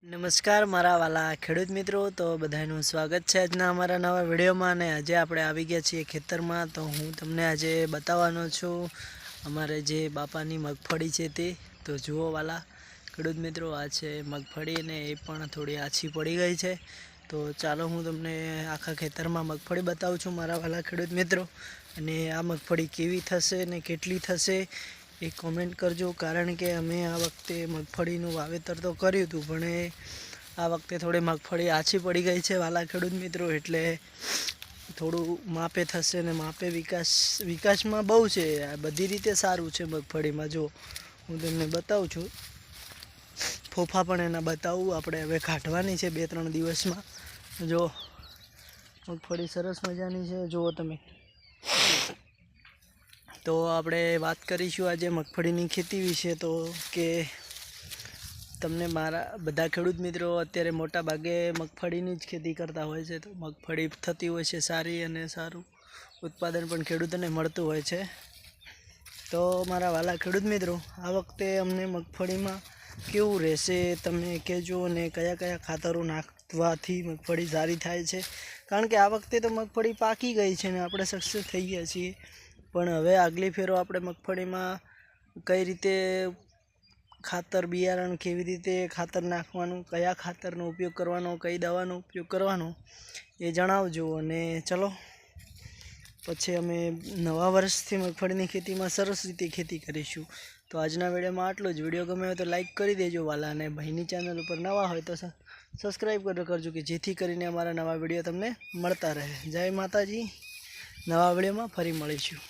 નમસ્કાર મારા વાલા ખેડૂત મિત્રો, તો બધાનું સ્વાગત છે આજના અમારા નવા વિડીયોમાં. અને આજે આપણે આવી ગયા છીએ ખેતરમાં. તો હું તમને આજે બતાવવાનો છું અમારે જે બાપાની મગફળી છે તે. તો જુઓ વાલા ખેડૂત મિત્રો, આ છે મગફળી અને એ પણ થોડી આછી પડી ગઈ છે. તો ચાલો હું તમને આખા ખેતરમાં મગફળી બતાવું છું મારા વાલા ખેડૂત મિત્રો. અને આ મગફળી કેવી થશે અને કેટલી થશે એ કોમેન્ટ કરજો, કારણ કે અમે આ વખતે મગફળીનું વાવેતર તો કર્યું હતું, પણ આ વખતે થોડી મગફળી આછી પડી ગઈ છે વાલા ખેડૂત મિત્રો. એટલે થોડું માપે થશે ને માપે વિકાસમાં બહુ છે, બધી રીતે સારું છે મગફળીમાં. જો હું તમને બતાવું છું, ફોફા પણ એના બતાવું. આપણે હવે કાઢવાની છે 2-3 દિવસમાં. જો મગફળી સરસ મજાની છે, જુઓ તમે. તો આપણે વાત કરીશું આજે મગફળીની ખેતી વિશે. તો કે તમને મારા બધા ખેડૂત મિત્રો અત્યારે મોટા ભાગે મગફળીની જ ખેતી કરતા હોય છે. તો મગફળી થતી હોય છે સારી, અને સારું ઉત્પાદન પણ ખેડૂતોને મળતું હોય છે. તો મારા વાલા ખેડૂત મિત્રો, આ વખતે અમને મગફળીમાં કેવું રહેશે તમે કહેજો, અને કયા કયા ખાતરો નાખવાથી મગફળી સારી થાય છે. કારણ કે આ વખતે તો મગફળી પાકી ગઈ છે ને આપણે સક્સેસ થઈ ગયા છીએ. પણ હવે આગલી ફેરો આપણે મગફળીમાં કઈ રીતે ખાતર બિયારણ, કેવી રીતે ખાતર નાખવાનું, કયા ખાતરનો ઉપયોગ કરવાનો, કઈ દવાનો ઉપયોગ કરવાનો એ જણાવજો. અને ચલો પછી અમે નવા વર્ષથી મગફળીની ખેતીમાં સરસ રીતે ખેતી કરીશું. તો આજના વિડીયોમાં આટલું જ. વિડીયો ગમે હોય તો લાઈક કરી દેજો વાલા, અને ભાઈની ચેનલ ઉપર નવા હોય તો સબસ્ક્રાઈબ કરજો, કે જેથી કરીને અમારા નવા વિડીયો તમને મળતા રહે. જય માતાજી. નવા વિડીયોમાં ફરી મળીશું.